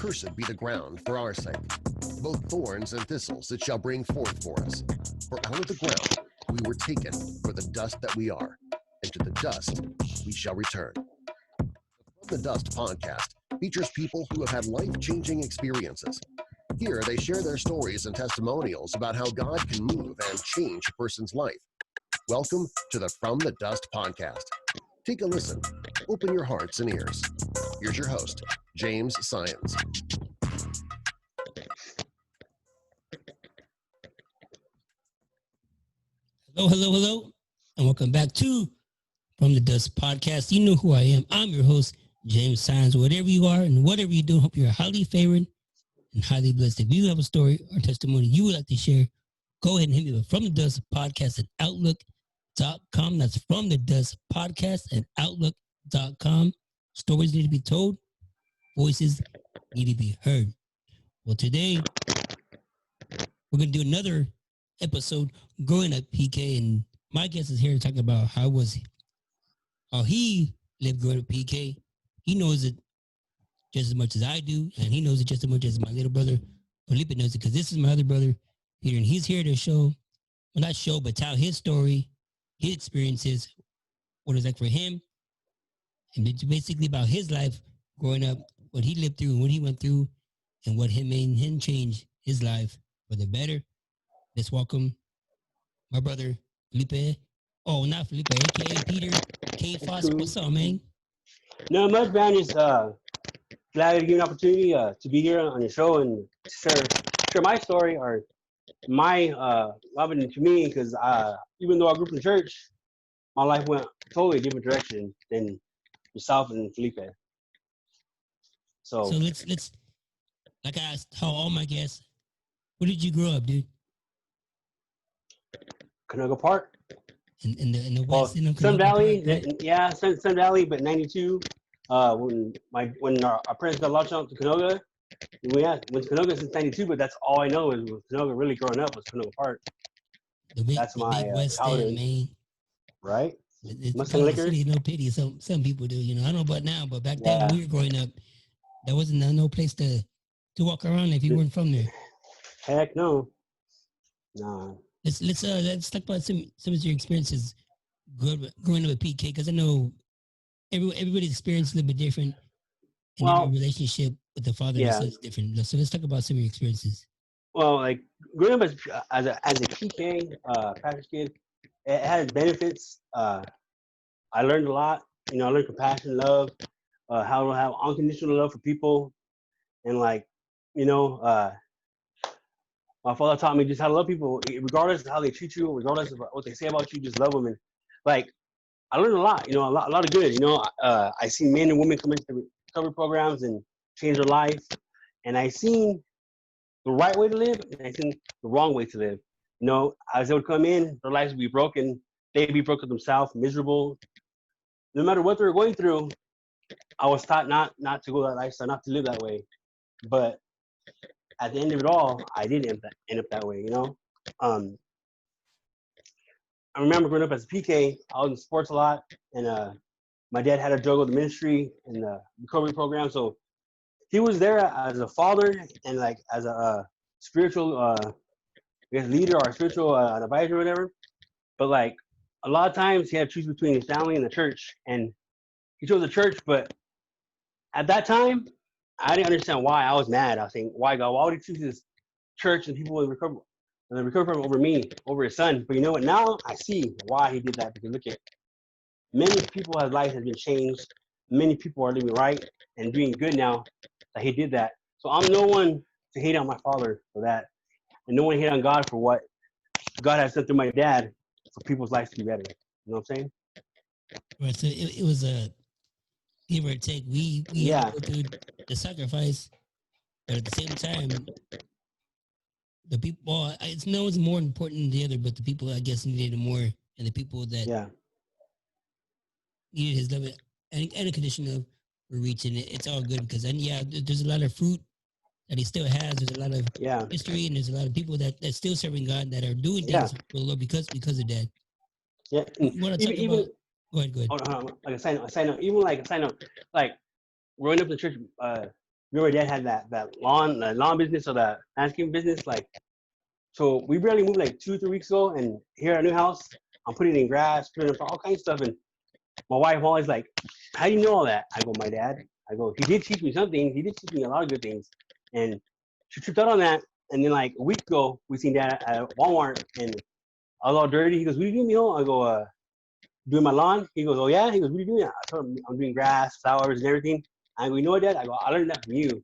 cursed be the ground for our sake. Both thorns and thistles it shall bring forth for us. For out of the ground we were taken for the dust that we are, and to the dust we shall return. The From the Dust podcast features people who have had life-changing experiences. Here they share their stories and testimonials about how God can move and change a person's life. Welcome to the From the Dust podcast. Take a listen. Open your hearts and ears. Here's your host, James Science. Hello, and welcome back to From the Dust podcast. You know who I am. I'm your host, James Science. Whatever you are and whatever you do, hope you're highly favored and highly blessed. If you have a story or testimony you would like to share, go ahead and hit me with From the Dust podcast at outlook.com. That's From the Dust podcast at outlook.com. Stories need to be told. Voices need to be heard. Well, today we're going to do another episode, Growing Up PK, and my guest is here to talk about how he lived growing up PK. He knows it just as much as I do, and he knows it just as much as my little brother Felipe knows it, because this is my other brother Peter, and he's here to tell his story, his experiences, what it's like for him, and it's basically about his life growing up, what he lived through and what he went through, and what made him change his life for the better. Let's welcome my brother Felipe. Oh, not Felipe, aka Peter K. Foster. What's up, man? No much, man. Just glad to give an opportunity to be here on your show and share my story or my what happened to me. Because even though I grew up in church, my life went totally different direction than yourself and Felipe. So let's like I asked how all my guests, where did you grow up, dude? Canoga Park. In the west end of Sun Valley, Park, right? yeah, Sun Valley, but 92. When our parents got launched out to Canoga, went to Canoga since 92. But that's all I know is Canoga really growing up was Canoga Park. That's my big west childhood, end, man. Right? It's Mustang the Liquor. city, no pity. Some people do, I don't know about now, but back then when we were growing up, there wasn't no place to walk around if you weren't from there. Heck no. No. Let's talk about some of your experiences growing up at PK, because I know everybody's experience is a little bit different, and every relationship with the father and the son is different. So let's talk about some of your experiences. Well, like growing up as a PK practice kid, it had benefits. I learned a lot. I learned compassion, love, how to have unconditional love for people, and my father taught me just how to love people, regardless of how they treat you, regardless of what they say about you. Just love them, and I learned a lot. A lot of good. I seen men and women come into the recovery programs and change their life, and I seen the right way to live, and I seen the wrong way to live. As they would come in, their lives would be broken. They'd be broken themselves, miserable. No matter what they were going through, I was taught not to go that lifestyle, not to live that way. But at the end of it all, I did end up that way. I remember growing up as a PK, I was in sports a lot, and my dad had to juggle the ministry and the recovery program. So he was there as a father and as a spiritual leader or a spiritual advisor or whatever. But a lot of times he had to choose between his family and the church, and he chose the church. But at that time, I didn't understand why. I was mad. I was saying, why God? Why would he choose his church and people in the recovery program over me, over his son? But you know what? Now I see why he did that, because look at many people's life has been changed. Many people are living right and doing good now that he did that. So I'm no one to hate on my father for that, and no one to hate on God for what God has done through my dad for people's lives to be better. You know what I'm saying? Right. So it was a give or take. We had to go through the sacrifice, but at the same time, the people. Well, it's no one's more important than the other, but the people I guess needed it more, and the people that needed his love and unconditional were reaching it. It's all good because there's a lot of fruit that he still has. There's a lot of history, and there's a lot of people that's still serving God that are doing things for the Lord because of that. Yeah. You want to talk about? Go ahead. Like a sign up. Even like a sign up. Like growing up in the church, remember Dad had that lawn business or that landscaping business. Like, so we barely moved like 2-3 weeks ago, and here at our new house, I'm putting in grass, putting in all kinds of stuff, and my wife always like, "How do you know all that?" I go, "My dad." I go, "He did teach me something. He did teach me a lot of good things." And she tripped out on that. And then like a week ago, we seen Dad at Walmart, and I was all dirty. He goes, "What are you doing, mijo?" I go, "Doing my lawn." He goes, "Oh yeah." He goes, "What are you doing?" I told him, "I'm doing grass, flowers, and everything." I go, "You know what, Dad?" I go, "I learned that from you."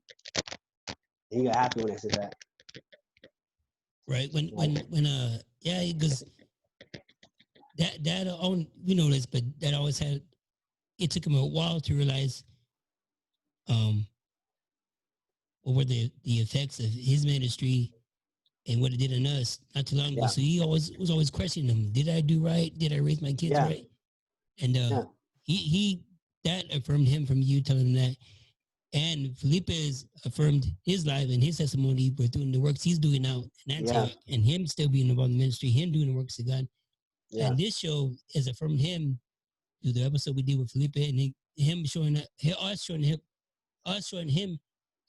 And he got happy when I said that. Right. Like, Yeah, because that on we know this, but that always had. It took him a while to realize, um, what were the effects of his ministry and what it did on us not too long ago. yeah, So he always was always questioning them. Did I do right? Did I raise my kids yeah, right? And yeah, he that affirmed him from you telling him that. And Felipe has affirmed his life and his testimony for doing the works he's doing now in yeah, Antioch, and him still being involved in ministry, him doing the works of God. yeah, And this show has affirmed him through the episode we did with Felipe, and him showing us showing him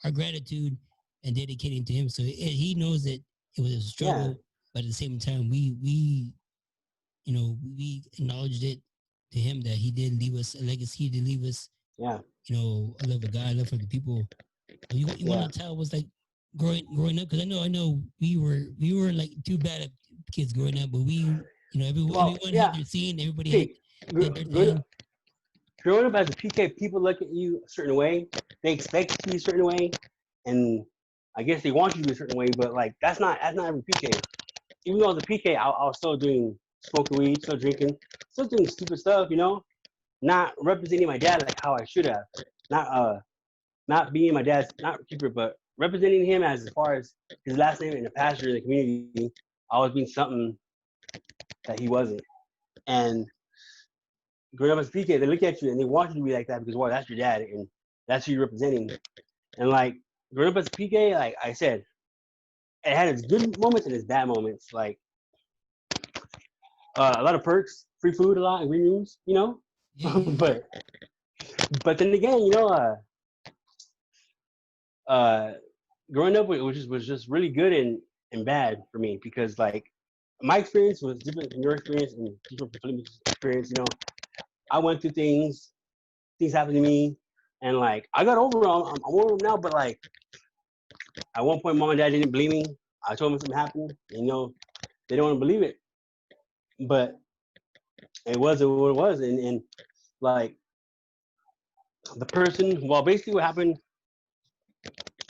our gratitude and dedicating to him. So he knows that it was a yeah, struggle, but at the same time, we acknowledged it to him that he did leave us a legacy. He did leave us, yeah, a love of God, love for the people. You want yeah. to tell was like growing up, because I know we were like too bad at kids growing up, but Well, everyone had yeah. their scene, everybody had See, did their growing thing. growing up as a PK, people look at you a certain way. They expect you to be a certain way, and I guess they want you to be a certain way. But like that's not every PK. Even though as a PK, I was still doing smoking weed, still drinking, still doing stupid stuff. Not representing my dad like how I should have. Not not being my dad's not keeper, but representing him as far as his last name and the pastor in the community. I was being something that he wasn't. And growing up as a PK, they look at you and they want you to be like that because, well, that's your dad and that's who you're representing. And like growing up as a PK, like I said, it had its good moments and its bad moments. Like a lot of perks, free food, a lot, and green rooms. Yeah, yeah, but then again, uh, growing up was just really good and bad for me because like my experience was different from your experience and different from Felipe's experience. I went through things happened to me, and like I got over them. I'm over them now, but like at one point, mom and dad didn't believe me. I told them something happened, and they don't want to believe it, but it was what it was, and like the person. Well, basically, what happened.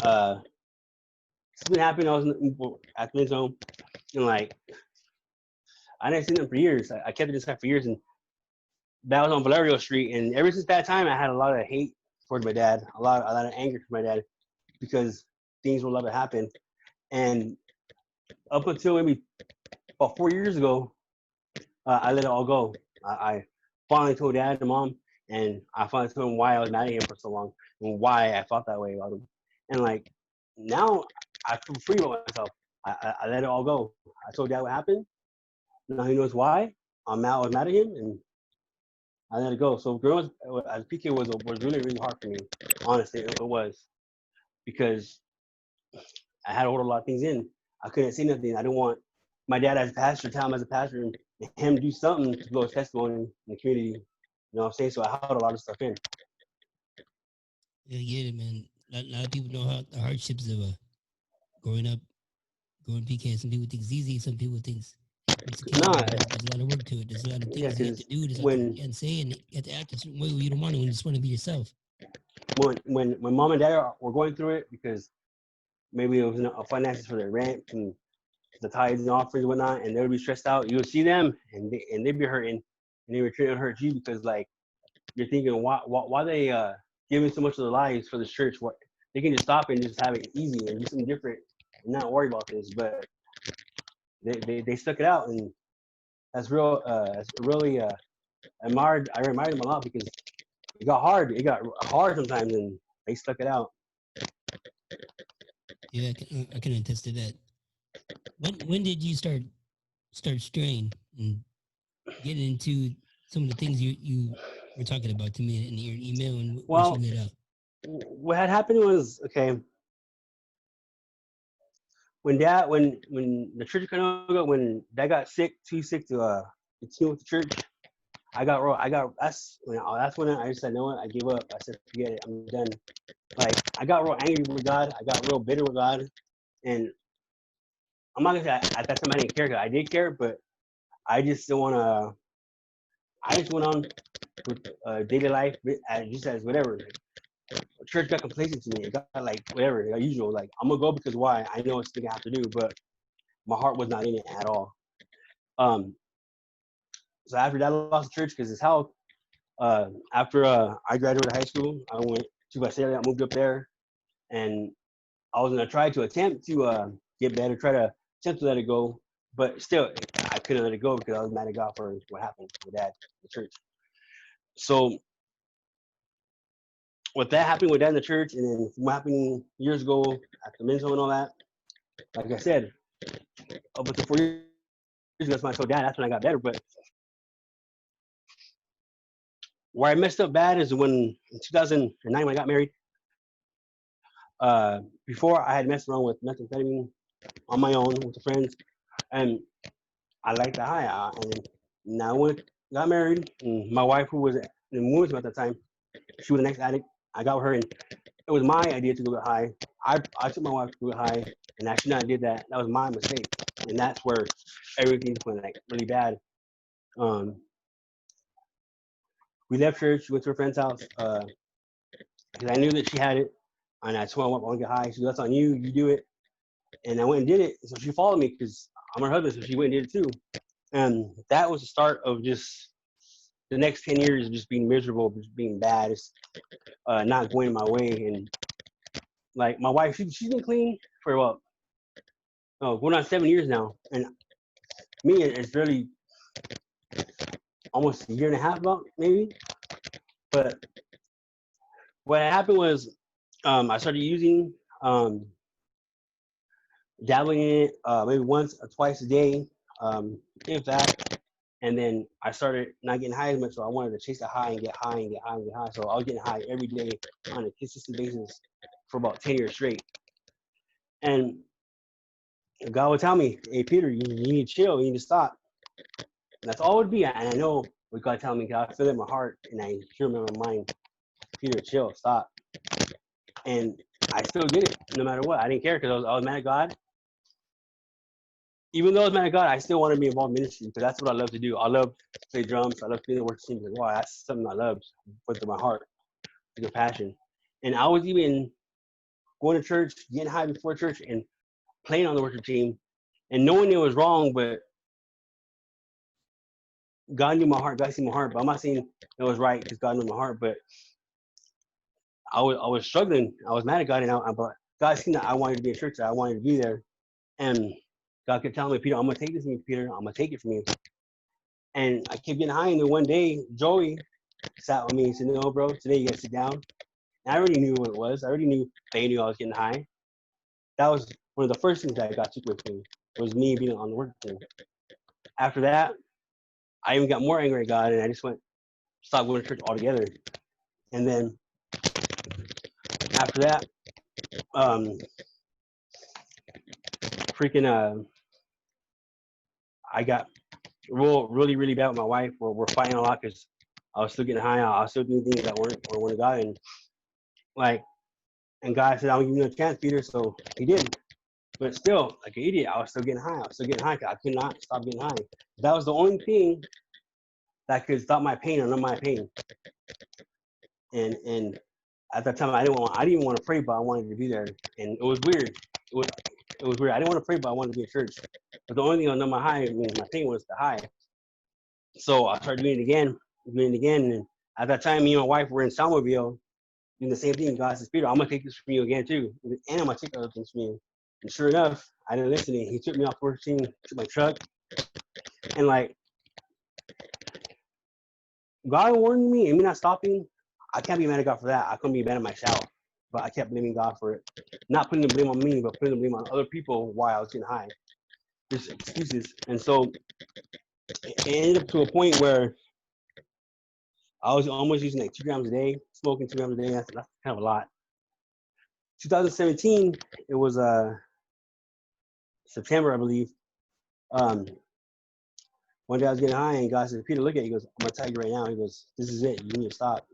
Uh, Something happened. I was at the home, and like I didn't see them for years. I kept it this guy for years, and that was on Valerio Street. And ever since that time, I had a lot of hate towards my dad, a lot of anger for my dad because things will never happen. And up until maybe about 4 years ago, I let it all go. I finally told dad and mom, and I finally told him why I was mad at him for so long and why I felt that way about him. And like now, I feel free about myself. I let it all go. I told dad what happened. Now he knows why. I was mad at him, and I let it go. So growing as a PK was really really hard for me. Honestly, it was because I had to hold a lot of things in. I couldn't say nothing. I didn't want my dad as a pastor, tell him as a pastor, and him do something to blow his testimony in the community. You know what I'm saying? So I held a lot of stuff in. yeah, I get it, man. A lot of people know how the hardships of growing up, growing PK. Some people think it's easy. Some people think it's killing. Nah, There's a lot of work to it. There's a lot of yeah, things you have to because do. There's a lot of things when you can't say, and you have to act a certain way where you don't want to. And you just want to be yourself. when mom and dad were going through it because maybe it was finances for their rent and the tithes and offerings and whatnot, and they would be stressed out. You would see them, and they'd be hurting, and they were trying to hurt you because like you're thinking why they giving so much of their lives for this church? What they can just stop and just have it easy and do something different and not worry about this. But they stuck it out, and that's real. That's really admired. I admired them a lot because it got hard. It got hard sometimes, and they stuck it out. Yeah, I can attest to that. When did you start straying and getting into some of the things you were talking about to me in your email and what you Well, laid out? what had happened was, okay, when the church kind of when Dad got too sick to continue with the church, that's when I just said, no, I gave up. I said, forget it, I'm done. Like, I got real angry with God. I got real bitter with God, and I'm not gonna say at that time I didn't care. I did care, but I just don't want to. I just went on with daily life, just as whatever. Church got complacent to me. It got like whatever, like usual. Like, I'm gonna go because why? I know it's something I have to do, but my heart was not in it at all. So after that, I lost the church because his health. After I graduated high school, I went to Visalia, I moved up there, and I was gonna try to attempt to get better, try to attempt to let it go, but still, I couldn't let it go because I was mad at God for what happened with Dad, the church. So with that happening with Dad in the church, and then what happened years ago at the men's home and all that, like I said, up until 4 years ago, that's when I told Dad. That's when I got better. But where I messed up bad is when in 2009 when I got married. Before I had messed around with methamphetamine on my own with the friends, and I liked the high. And now when I got married, and my wife, who was in Wilmington at the time, she was an ex-addict. I got with her, and it was my idea to go get high. I took my wife to go get high, and I should not have did that. That was my mistake, and that's where everything went like really bad. We left church, went to her friend's house, because I knew that she had it, and I told her I want to get high. She goes, "That's on you. You do it." And I went and did it. So she followed me because I'm her husband, so she went and did it too. And that was the start of just the next 10 years of just being miserable, just being bad, just not going my way. And like my wife, she's been clean for what? Oh, going on 7 years now. And me, it's really almost a year and a half, about maybe. But what happened was I started using, dabbling in it maybe once or twice a day, if that. And then I started not getting high as much, so I wanted to chase a high and get high and get high and get high. So I was getting high every day on a consistent basis for about 10 years straight. And God would tell me, "Hey, Peter, you need to chill. You need to stop." And that's all it would be. And I know what God telling me, God, I feel it in my heart, and I hear him in my mind, "Peter, chill, stop." And I still did it no matter what. I didn't care because I was mad at God. Even though I was mad at God, I still wanted to be involved in ministry because that's what I love to do. I love to play drums. I love being the worship team. Like, wow, that's something I love with my heart, with a passion. And I was even going to church, getting high before church, and playing on the worship team, and knowing it was wrong, but God knew my heart. God seen my heart. But I'm not saying it was right because God knew my heart. But I was struggling. I was mad at God, and but God seen that I wanted to be in church. That I wanted to be there, and God kept telling me, "Peter, I'm gonna take this from you, Peter. I'm gonna take it from you." And I kept getting high, and then one day, Joey sat with me and said, "No, bro, today you gotta sit down." And I already knew what it was. I already knew they knew I was getting high. That was one of the first things that God took away from me, was me being on the work team. After that, I even got more angry at God, and I just stopped going to church altogether. And then after that, um, I got really bad with my wife. We're fighting a lot because I was still getting high. I was still doing things that weren't of God, and like, and God said, "I'll give you a chance, Peter." So He did. But still, like an idiot, I was still getting high. I was still getting high. I could not stop getting high. That was the only thing that could stop my pain or numb my pain. And at that time, I didn't even want to pray, but I wanted to be there. And it was weird. It was weird. I didn't want to pray, but I wanted to be at church. But the only thing that numbed my pain was the high. So I started doing it again. And at that time, me and my wife were in Salmaville doing the same thing. God says, "Peter, I'm gonna take this from you again too, and I'm gonna take other things from you." And sure enough, I didn't listen to him. He took me off working, took my truck, and like, God warned me and me not stopping. I can't be mad at God for that. I couldn't be mad at myself, but I kept blaming God for it. Not putting the blame on me, but putting the blame on other people why I was getting high. Just excuses. And so it ended up to a point where I was almost using like 2 grams a day, smoking 2 grams a day. That's kind of a lot. 2017, it was September, I believe. One day I was getting high, and God said, Peter, look at it. He goes, I'm going to tell you right now. He goes, this is it. You need to stop.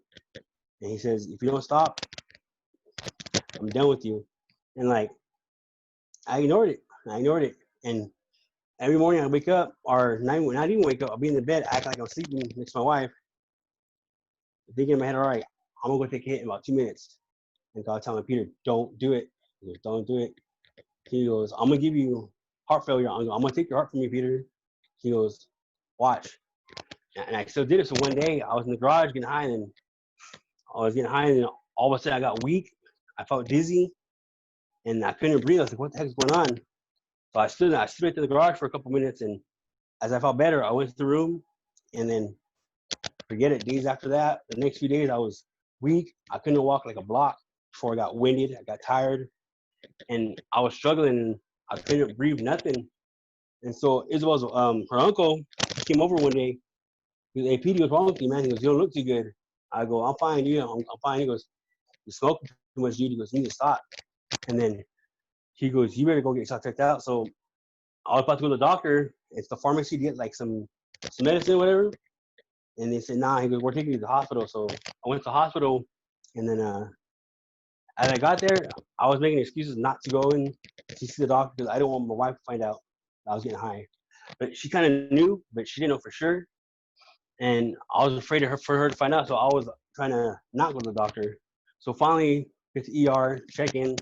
And he says, if you don't stop, I'm done with you. And like, I ignored it. And every morning I wake up, or not even wake up, I'll be in the bed, act like I'm sleeping next to my wife, thinking in my head, all right, I'm going to go take a hit in about 2 minutes. And God telling me, Peter, don't do it. He goes, don't do it. He goes, I'm going to give you heart failure. I'm going to take your heart from you, Peter. He goes, watch. And I still did it. So one day I was in the garage getting high, and all of a sudden I got weak. I felt dizzy, and I couldn't breathe. I was like, what the heck is going on? So I stood right to the garage for a couple minutes, and as I felt better, I went to the room, and then forget it. Days after that, the next few days I was weak. I couldn't walk like a block before I got winded. I got tired, and I was struggling, and I couldn't breathe nothing. And so Isabel's her uncle came over one day. He goes, hey, Pete, what's wrong with you, man? He goes, you don't look too good. I go, I'm fine, dude. I'm fine. He goes, you smoke too much, dude. He goes, you need to stop. And then he goes, you better go get yourself checked out. So I was about to go to the doctor. It's the pharmacy to get like some medicine or whatever. And they said, nah. He goes, we're taking you to the hospital. So I went to the hospital, and then as I got there, I was making excuses not to go in to see the doctor because I didn't want my wife to find out I was getting high. But she kind of knew, but she didn't know for sure. And I was afraid of for her to find out. So I was trying to not go to the doctor. So finally, get to ER, check in,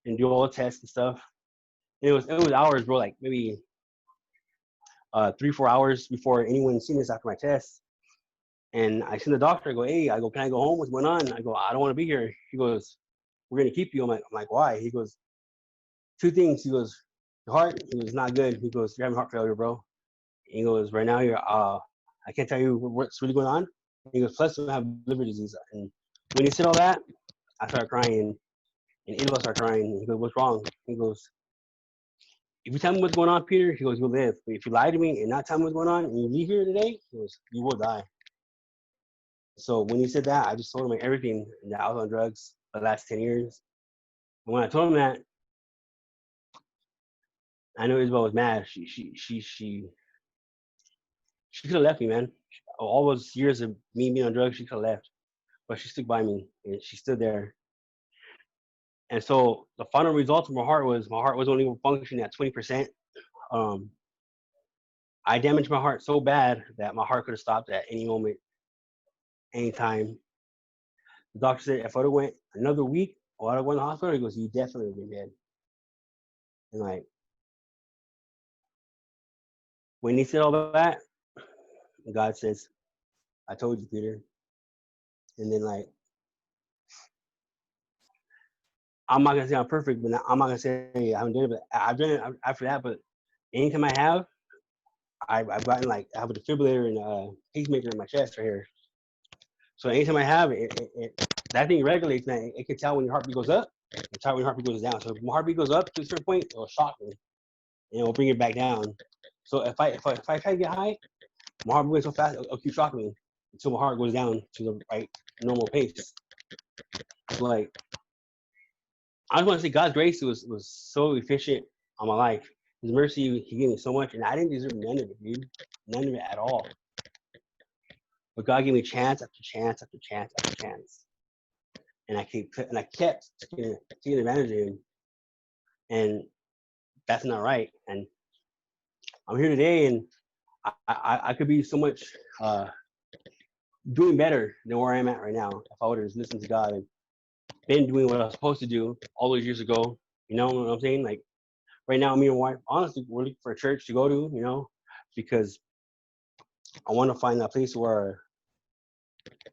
and do all the tests and stuff. And it was hours, bro, like maybe 3-4 hours before anyone seen this after my test. And I seen the doctor. I go, hey, can I go home? What's going on? I go, I don't want to be here. He goes, we're gonna keep you. I'm like, why? He goes, 2 things. He goes, your heart. He goes, not good. He goes, you're having heart failure, bro. He goes, right now you're I can't tell you what's really going on. He goes, plus you have liver disease. And when he said all that, I started crying, and Isabel started crying. He goes, what's wrong? He goes, if you tell me what's going on, Peter, he goes, you'll live. But if you lie to me and not tell me what's going on, and you leave here today, he goes, you will die. So when he said that, I just told him everything, that I was on drugs for the last 10 years. And when I told him that, I know Isabel was mad. She could have left me, man. All those years of me being on drugs, she could have left. But she stuck by me, and she stood there. And so the final result of my heart was only functioning at 20%. I damaged my heart so bad that my heart could have stopped at any moment, anytime. The doctor said if I would have went another week or I would have went to the hospital, he goes, you definitely would have been dead. And like, when he said all that, God says, I told you, Peter. And then like, I'm not gonna say I'm perfect, but I'm not gonna say I haven't done it. But I've done it after that. But anytime I have, I've gotten like I have a defibrillator and a pacemaker in my chest right here. So anytime I have it, that thing regulates, man. It can tell when your heartbeat goes up, and tell when your heartbeat goes down. So if my heartbeat goes up to a certain point, it'll shock me, and it'll bring it back down. So if I try to get high, my heart goes so fast, it'll keep shocking me until my heart goes down to the right normal pace. Like, I just want to say God's grace was so efficient on my life. His mercy, he gave me so much, and I didn't deserve none of it, dude. None of it at all. But God gave me chance after chance after chance after chance. And I kept taking advantage of him. And that's not right. And I'm here today, and I could be so much doing better than where I am at right now if I would have just listened to God and been doing what I was supposed to do all those years ago. You know what I'm saying? Like, right now, me and my wife, honestly, we're looking for a church to go to, you know, because I want to find that place where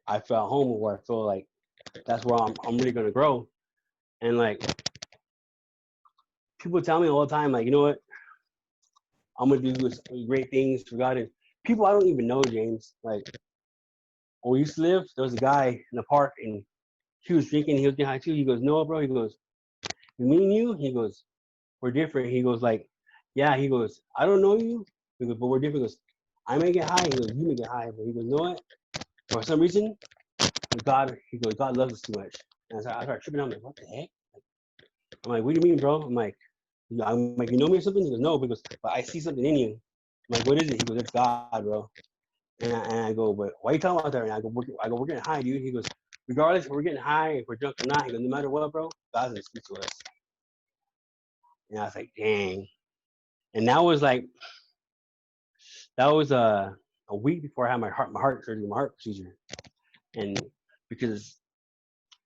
I feel at home, where I feel like that's where I'm really going to grow. And like, people tell me all the time, like, you know what, I'm going to do great things for God. And people I don't even know, James, like, where we used to live, there was a guy in the park, and he was drinking, he was getting high too. He goes, no, bro, he goes, me and you, he goes, we're different. He goes, like, yeah, he goes, I don't know you, he goes, but we're different. He goes, I may get high, he goes, you may get high, but he goes, you know what, for some reason, God loves us too much. And I started tripping out, like, what the heck? I'm like, what do you mean, bro? I'm like, you know me or something? He goes, no, because but I see something in you. I'm like, what is it? He goes, it's God, bro. And I go, but why are you talking about that? And we're getting high, dude. He goes, regardless if we're getting high, if we're drunk or not, he goes, no matter what, bro, God's gonna speak to us. And I was like, dang. And that was a week before I had my heart surgery, my heart procedure. And because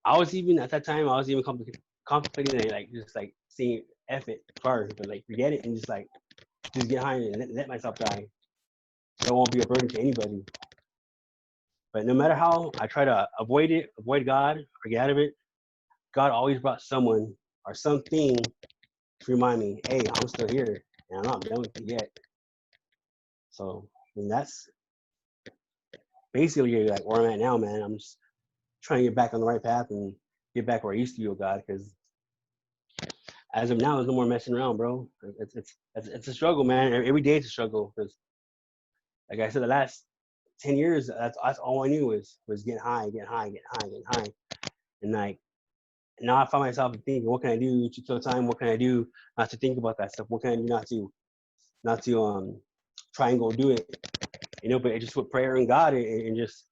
I was even at that time, I was even contemplating like just like seeing F it first, but like forget it and just get high and let myself die. So I won't be a burden to anybody. But no matter how I try to avoid it, avoid God, or get out of it, God always brought someone or something to remind me, hey, I'm still here and I'm not done with it yet. So, and that's basically like where I'm at now, man. I'm just trying to get back on the right path and get back where I used to be with God. Because as of now, there's no more messing around, bro. It's a struggle, man. Every day it's a struggle. Because like I said, the last 10 years, that's all I knew was getting high, getting high, getting high, getting high. And like now I find myself thinking, what can I do to kill time? What can I do not to think about that stuff? What can I do not to try and go do it? But just with prayer and God and just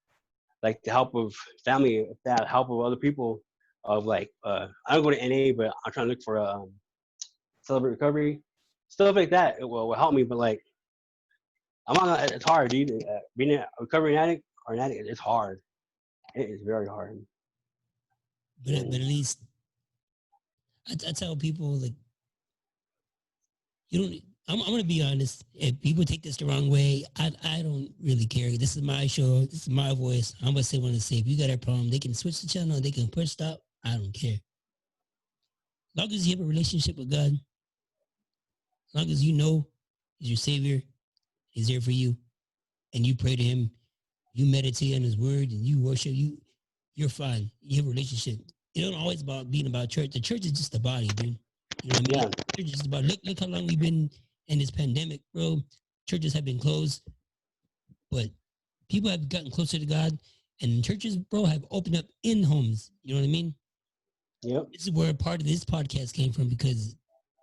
like the help of family, that help of other people, of like I don't go to NA, but I'm trying to look for Celebrate Recovery, stuff like that. It will help me. But like I'm not. It's hard, dude. Being a recovering addict or an addict, it's hard. It is very hard. But at least I tell people like you don't. I'm gonna be honest. If people take this the wrong way, I don't really care. This is my show. This is my voice. I'm gonna say what I say. If you got a problem, they can switch the channel. They can push stop. I don't care. As long as you have a relationship with God, as long as you know He's your Savior, He's there for you, and you pray to Him, you meditate on His Word, and you worship. You're fine. You have a relationship. It don't always about being about church. The church is just a body, dude. You know what I mean? Yeah. Church is just about look how long we've been in this pandemic, bro. Churches have been closed, but people have gotten closer to God, and churches, bro, have opened up in homes. You know what I mean? Yep. This is where part of this podcast came from because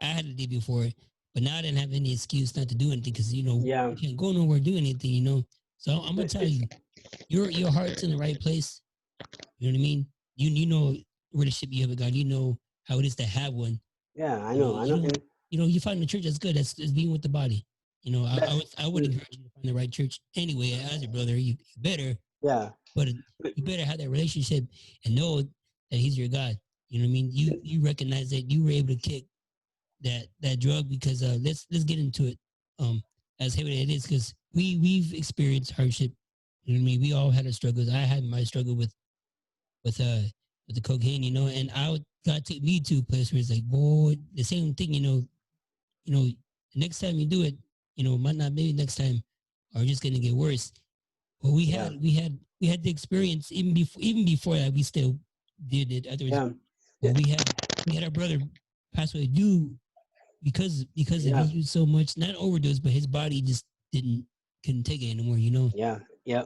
I had a day before, but now I didn't have any excuse not to do anything because Yeah. you can't go nowhere do anything. So I'm gonna tell you, your heart's in the right place. You know what I mean? You know the relationship you have with God. You know how it is to have one. Yeah. I You know, know. I you know. don't. And You find the church that's good. That's being with the body. I would encourage you to find the right church anyway. As a brother, you better, yeah. but you better have that relationship and know that He's your God. You know what I mean? You recognize that you were able to kick that drug because let's get into it. As heavy as it is, because we've experienced hardship. You know what I mean? We all had our struggles. I had my struggle with uh with the cocaine, and God took me to a place where it's like, boy, the same thing, the next time you do it, might not maybe next time are just gonna get worse. But Yeah. we had the experience even before that we still did it. Otherwise, Yeah. well, we had our brother pass away due because of he Yeah. used so much, not overdose, but his body just couldn't take it anymore. Yeah. Yeah.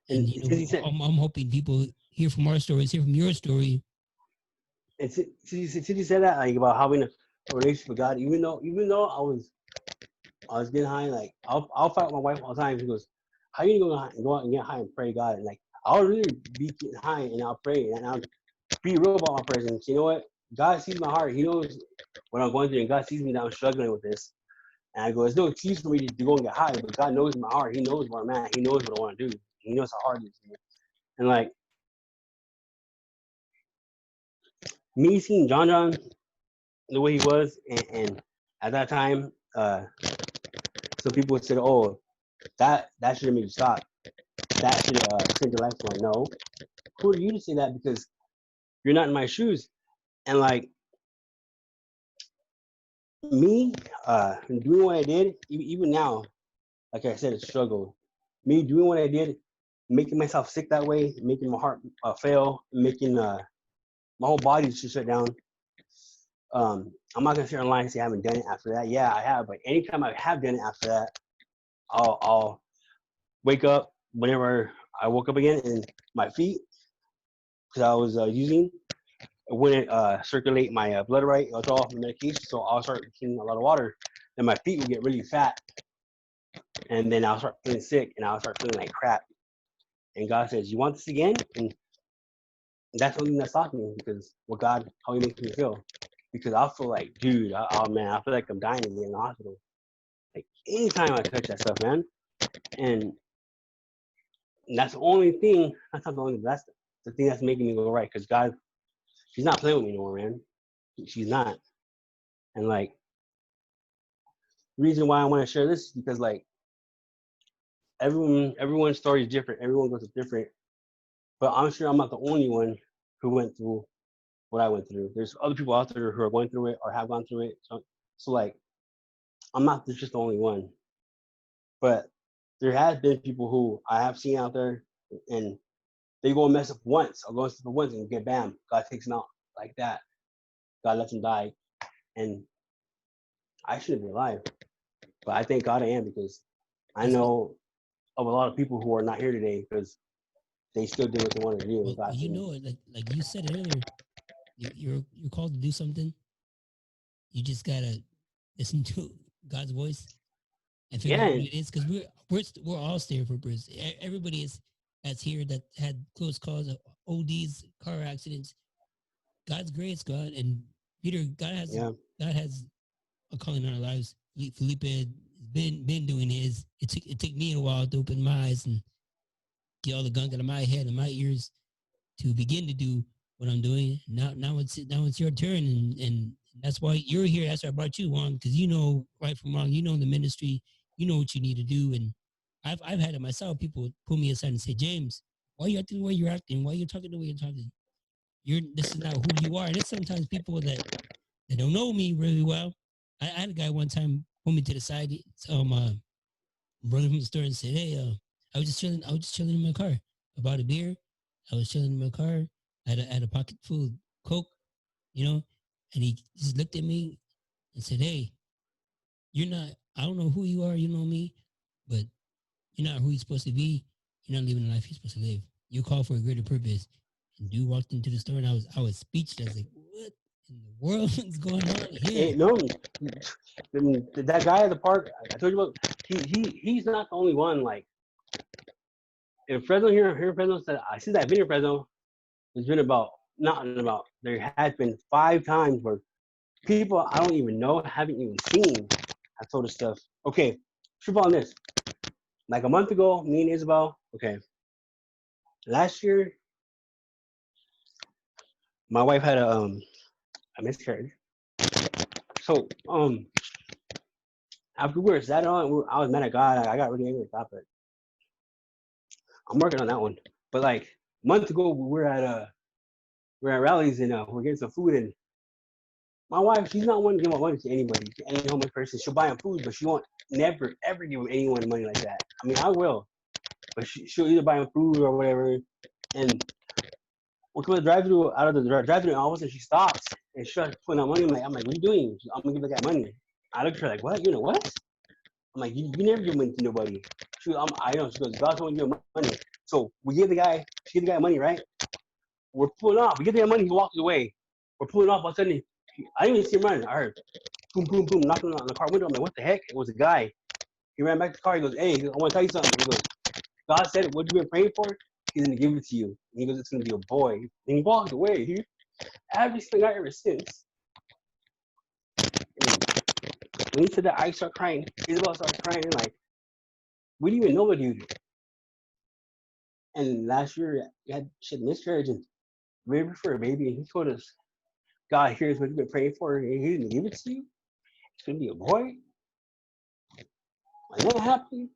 And And since you said I'm hoping people hear from our stories, hear from your story. and since you said that like about having a relationship with God, even though I was getting high, like I'll fight with my wife all the time. She goes, "How you gonna go out and get high and pray to God?" And like I'll really be getting high and I'll pray and I'll be real about my prayers. And you know what? God sees my heart. He knows what I'm going through, and God sees me that I'm struggling with this. And I go, "There's no excuse for me to go and get high, but God knows my heart. He knows where I'm at. He knows what I want to do. He knows how hard it is." And like me seeing John the way he was, and at that time, some people said, "Oh, that should have made you stop. That should have changed your life." I'm like, no, who are you to say that? Because you're not in my shoes. And like me, doing what I did, even now, like I said, it's a struggle. Me doing what I did, making myself sick that way, making my heart fail, making my whole body just shut down. I'm not gonna sit here and lie and say I haven't done it after that. Yeah, I have, but anytime I have done it after that, I'll wake up whenever I woke up again and my feet, because I was using, wouldn't circulate my blood right. It was all from the medication, so I'll start drinking a lot of water. Then my feet would get really fat, and then I'll start feeling sick, and I'll start feeling like crap. And God says, "You want this again?" And that's something that stopped me because God, how He makes me feel. Because I'll feel like, dude, oh man, I feel like I'm dying in the hospital. Like anytime I touch that stuff, man, and that's the only thing. That's not the only. That's the thing that's making me go right. Because God, she's not playing with me anymore, man. She's not. And like, the reason why I want to share this is because like everyone's story is different. Everyone goes through different. But I'm sure I'm not the only one who went through what I went through. There's other people out there who are going through it or have gone through it. So like, I'm not just the only one. But there has been people who I have seen out there, and they go and mess up once. I'll go and mess up once and get bam. God takes them out like that. God lets them die. And I shouldn't be alive. But I thank God I am, because I know of a lot of people who are not here today because they still did what they wanted to do. Well, you know it, like you said earlier, you're called to do something. You just gotta listen to God's voice and figure out what it is, because we're all staring for birds. Everybody that's here that had close calls, ODs, car accidents. God's grace, God, and Peter, God has a calling on our lives. Felipe has been doing his. It took me a while to open my eyes and get all the gunk out of my head and my ears to begin to do what I'm doing. Now it's your turn, and that's why you're here. That's why I brought you on, because you know right from wrong. You know the ministry. You know what you need to do, and I've had it myself. People pull me aside and say, James, why are you acting the way you're acting? Why are you talking the way you're talking? This is not who you are. And it's sometimes people that don't know me really well. I had a guy one time pull me to the side, brother from the store, and said, "Hey, I was just chilling in my car. I bought a beer. I was chilling in my car. I had a pocket full of Coke, you know." And he just looked at me and said, "Hey, you're not. I don't know who you are. You know me, but you're not who you're supposed to be. You're not living the life you're supposed to live. You're called for a greater purpose." And dude walked into the store, and I was speechless. Like, what in the world is going on here? Hey, no, that guy at the park I told you about, he's not the only one. Like in Fresno, here in Fresno, I see that video in Fresno. There's been there has been 5 times where people I don't even know, haven't even seen, have told us stuff. Okay, trip on this. Like a month ago, me and Isabel. Okay, last year, my wife had a miscarriage. So after we were sat on, I was mad at God. I got really angry at God, but I'm working on that one. But like a month ago, we're at rallies and we're getting some food, and my wife, she's not one to give money to anybody, to any homeless person. She'll buy them food, but she won't never ever give anyone money like that. I mean, I will, but she'll either buy them food or whatever. And we're coming to drive-through out of the drive-through, and all of a sudden she stops and she starts putting out money. I'm like, what are you doing? I'm gonna give her that money. I looked at her like, what? You know what? I'm like, you never give money to nobody. I know. She goes, God told me to give money. So she gave the guy money, right? We're pulling off. We give the guy money. He walks away. We're pulling off. All of a sudden, I didn't even see him running. I heard boom, boom, boom, knocking on the car window. I'm like, what the heck? It was a guy. He ran back to the car. He goes, hey, I want to tell you something. He goes, God said, what you've been praying for, He's going to give it to you. And he goes, it's going to be a boy. And he walked away. He everything I ever since. And when he said that, I started crying. Isabel started crying. Like, we didn't even know what dude. And last year, she had miscarriage and waited for a baby. And he told us, God hears what you've been praying for. And He's going to give it to you. It's going to be a boy. Like, what happened?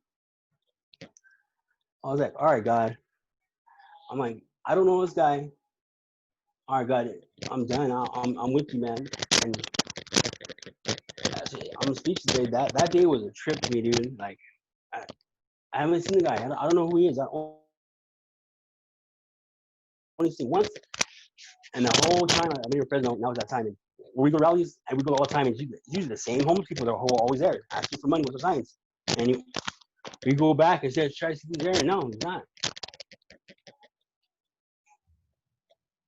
I was like, all right, God. I'm like, I don't know this guy. All right, God, I'm done. I'm with you, man. And I'm speechless today. That day was a trip to me, dude. Like, I haven't seen the guy. I don't know who he is. I only seen once. And the whole time I've been in Fresno, now it's that time. And we go to rallies, and we go all the time. And it's usually the same homeless people that are always there, asking for money with the signs. And we go back and say, try to see he's there. No, he's not.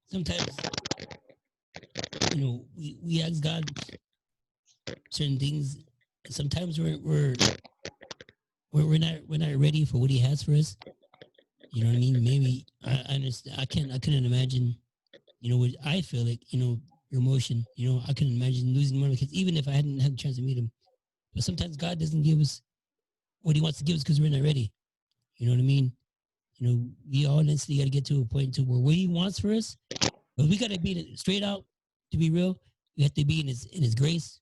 Sometimes we ask God certain things. Sometimes we're not ready for what He has for us. You know what I mean? Maybe I understand. I couldn't imagine. What I feel like. Your emotion. I couldn't imagine losing one of my kids, even if I hadn't had a chance to meet him. But sometimes God doesn't give us what He wants to give us because we're not ready. You know what I mean? We all honestly got to get to a point to where what He wants for us, but we got to be straight out. To be real, we have to be in His grace.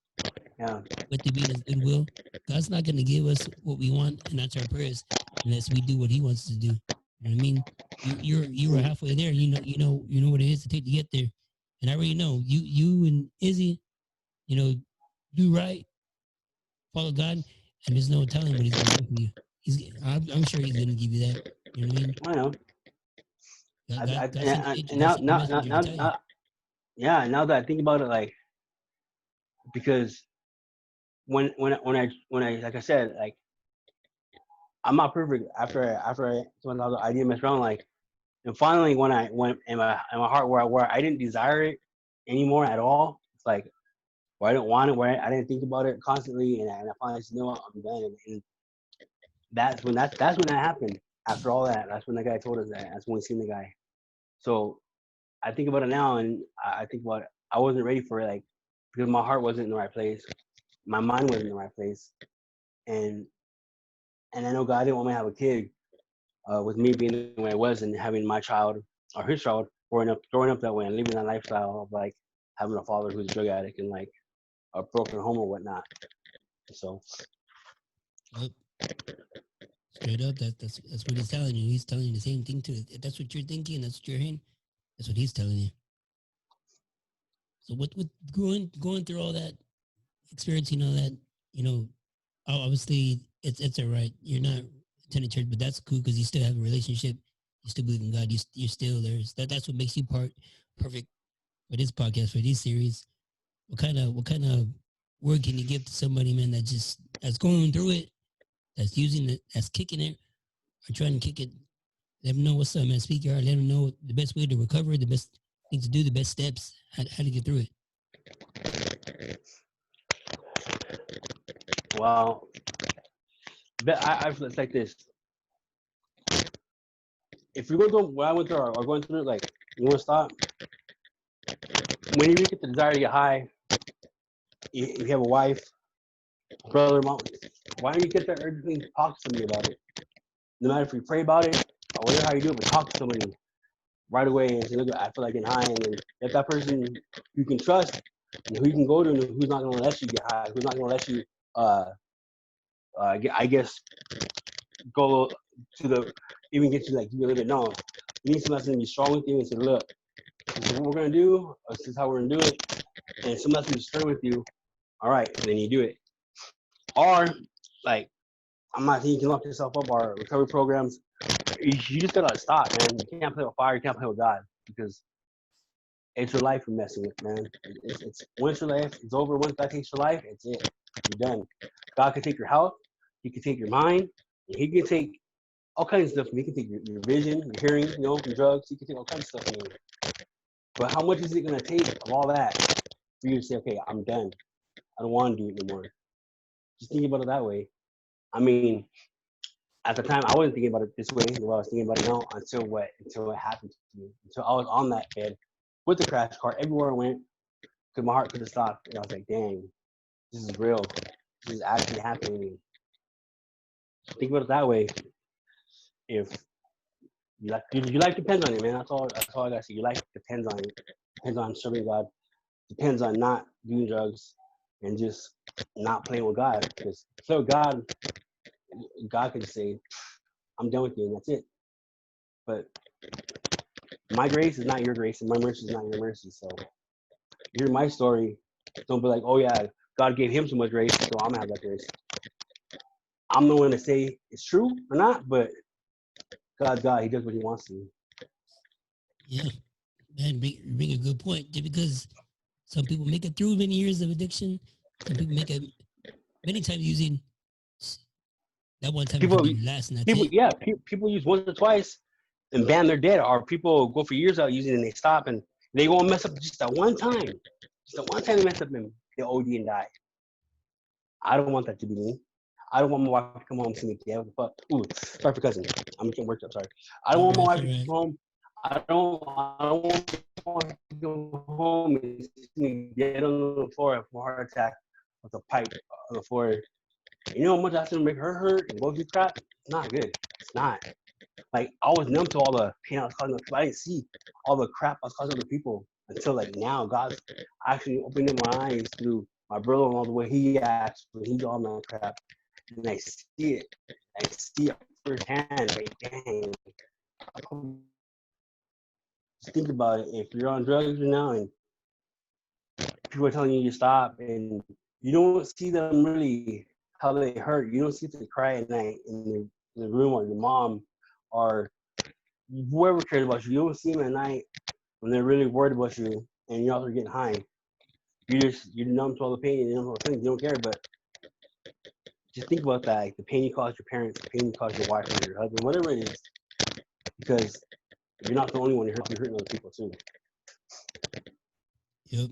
Yeah. We have to be in His goodwill. God's not going to give us what we want and that's our prayers unless we do what He wants us to do. You know what I mean? You were halfway there. You know what it is to take to get there. And I already know you and Izzy, do right, follow God, and there's no telling what He's going to do for you. I'm sure He's going to give you that. You know what I mean? I know. God sent the angel. God sent the messenger to tell you. Yeah. Now that I think about it, like, because when I like I said, like, I'm not perfect after I when I was idea messed around, like, and finally when I went in my heart where I didn't desire it anymore at all, it's like where I didn't want it, where I didn't think about it constantly, and I finally said, no, I'm done. And that's when that happened. After all that, that's when the guy told us that. That's when we seen the guy. So I think about it now, and I think about it. I wasn't ready for it, like, because my heart wasn't in the right place, my mind wasn't in the right place, and I know God didn't want me to have a kid with me being the way I was and having my child or his child growing up that way and living that lifestyle of like having a father who's a drug addict and like a broken home or whatnot. So, Yep. Straight up, that's what He's telling you. He's telling you the same thing too. If that's what you're thinking, that's what you're hearing. That's what He's telling you. So with going through all that, experiencing all that, obviously it's all right. You're not attending church, but that's cool because you still have a relationship. You still believe in God. You're still there. That's what makes you perfect for this podcast, for this series. What kind of word can you give to somebody, man, that's going through it, that's using it, that's kicking it, or trying to kick it? Let them know what's up, man. Speak your heart. Let them know the best way to recover, the best thing to do, the best steps, how to get through it. well, I feel it's like this. If you're going through what I went through or going through it, like, you want to stop, when you get the desire to get high, you have a wife, brother, mom, why don't you get that urge to talk to somebody about it? No matter if you pray about it or whatever how you do it, but talk to somebody right away and say, look, I feel like getting high, and then if that person you can trust and who you can go to and who's not going to let you get high, who's not going to let you, I guess, go to the, even get you like, you a little bit, no, you need somebody to be strong with you and say, look, this is what we're going to do, this is how we're going to do it, and somebody to stay with you, all right, and then you do it. Or, like, I'm not saying you can lock yourself up or recovery programs. You just gotta stop, man. You can't play with fire. You can't play with God because it's your life you're messing with, man. It's once your life is over, once that takes your life, it's it. You're done. God can take your health. He can take your mind. He can take all kinds of stuff. He can take your vision, your hearing, from drugs. He can take all kinds of stuff from you. But how much is it gonna take of all that for you to say, okay, I'm done. I don't want to do it anymore. Just think about it that way. I mean, at the time, I wasn't thinking about it this way. I was thinking about it now until it happened to me. Until I was on that bed with the crash cart everywhere I went, because my heart couldn't stop. And I was like, dang, this is real. This is actually happening to me. Think about it that way. If your life depends on it, man. That's all I gotta say. Your life depends on it. Depends on serving God. Depends on not doing drugs and just not playing with God. Because play with God, God can say, I'm done with you, and that's it. But my grace is not your grace, and my mercy is not your mercy. So hear my story. Don't be like, oh yeah, God gave him so much grace, so I'm gonna have that grace. I'm the one to say it's true or not, but God's God. He does what he wants to. Yeah, man, bring a good point. Just because some people make it through many years of addiction, some people make it many times using that one time People, can be last, and that's it. yeah, people use once or twice and bam, they're dead. Or people go for years out using it and they stop and they won't mess up just that one time. Just the one time they messed up and they OD and die. I don't want that to be me. I don't want my wife to come home and see me dead. What the fuck? Ooh, sorry for cousin. I'm getting worked up. Sorry. I don't want my wife to come home. I don't want my wife to come home and see me dead on the floor from a heart attack with a pipe on the floor. You know how much that's gonna make her hurt and go through crap? It's not good. It's not. Like I was numb to all the pain I was causing. I didn't see all the crap I was causing other people until like now. God's actually opening my eyes through my brother-in-law the way he acts when he's on that crap, and I see it. I see it firsthand. Like, dang. Just think about it. If you're on drugs right now and people are telling you to stop, and you don't see them really how they hurt. You don't see them cry at night in the room, or your mom, or whoever cares about you. You don't see them at night when they're really worried about you, and you're also getting high. You're numb to all the pain and all the things. You don't care, but just think about that. Like the pain you caused your parents, the pain you caused your wife or your husband, whatever it is, because you're not the only one. You're hurting other people too. Yep.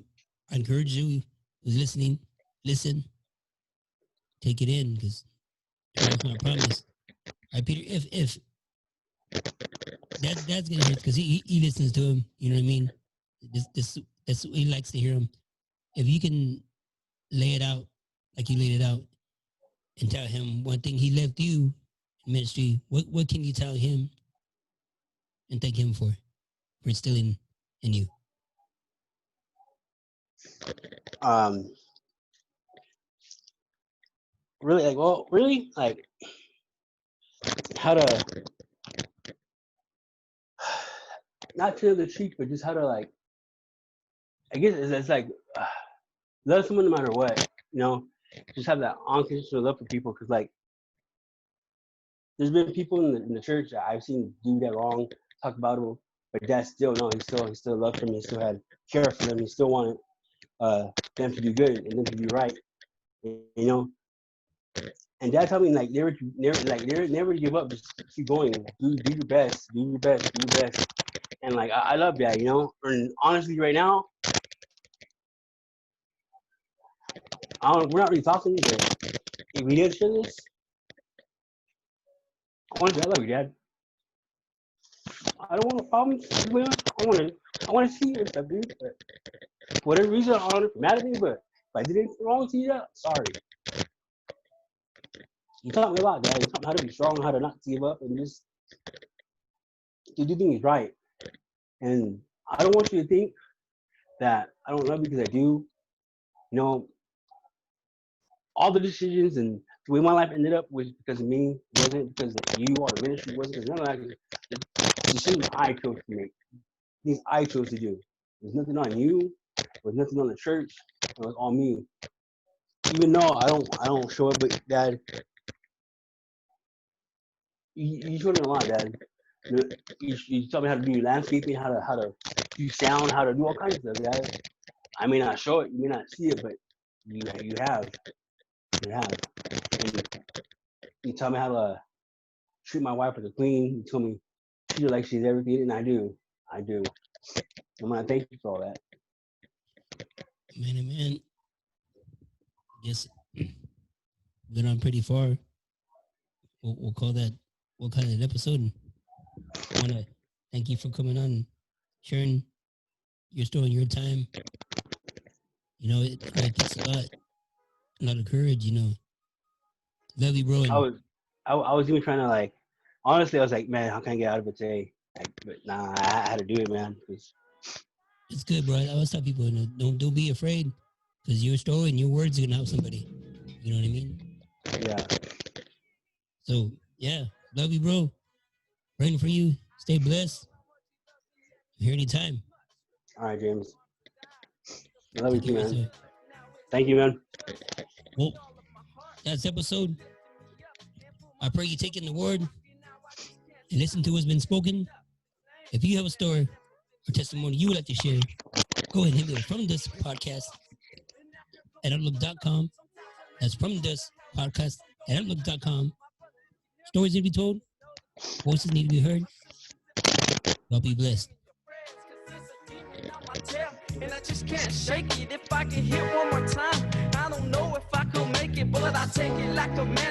I encourage you who's listening, listen, take it in, because it's not promise. Right, Peter? If that's gonna hurt because he listens to him, you know what I mean? That's he likes to hear him. If you can lay it out like you laid it out and tell him one thing he left you in ministry, what can you tell him and thank him for instilling in you? Really, like how to not to the cheek, but just how to like. I guess it's like love someone no matter what, you know. Just have that unconditional love for people, because like there's been people in the church that I've seen do that wrong, talk about them, but Dad still he still loved them. He still had care for them. He still wanted them to do good and them to do right, you know. And Dad told me like never give up. Just keep going. Do your best. Do your best. Do your best. And like I love that, you know. And honestly, right now, we're not really talking, but if we did share this, honestly, I love you, Dad. I don't want problems. I want to see you and stuff, dude. But for whatever reason, I don't know if you're mad at me, but if I did anything wrong to you, sorry. You taught me a lot, Dad. You taught me how to be strong, how to not give up, and just to do things right. And I don't want you to think that I don't love you, because I do. You know, all the decisions and the way my life ended up was because of me. It wasn't because of you or the ministry. It wasn't because none of that. The decisions I chose to make. Things I chose to do. There's nothing on you. There's nothing on the church. It was on me. Even though I don't show it, but Dad, you showed me a lot, Dad. You taught me how to do landscaping, how to do sound, how to do all kinds of stuff, Dad. I may not show it, you may not see it, but you have. You have. And you taught me how to treat my wife as a queen. You told me treat her like she's everything, and I do. I'm gonna thank you for all that. Man. Yes, been on pretty far. We'll call that. We'll call it an episode. And I want to thank you for coming on, sharing your story and your time. You know, it takes a lot of courage. You know, love you, bro. And I was even trying to like. Honestly, I was like, man, how can I get out of it today? Like, but nah, I had to do it, man. It's good, bro. I always tell people, you know, don't be afraid, because your story and your words are gonna help somebody. You know what I mean? Yeah. So yeah, love you, bro. Praying for you. Stay blessed. I'm here anytime. All right, James. I love you too, man. Yourself. Thank you, man. Well, that's episode. I pray you take in the word and listen to what's been spoken. If you have a story or testimony you would like to share, go ahead and hit me up from this podcast at outlook.com. That's from this podcast at outlook.com. Stories need to be told. Voices need to be heard. Y'all be blessed. my tail, and I just can't shake it. If I can hit one more time, I don't know if I could make it, but I take it like a man.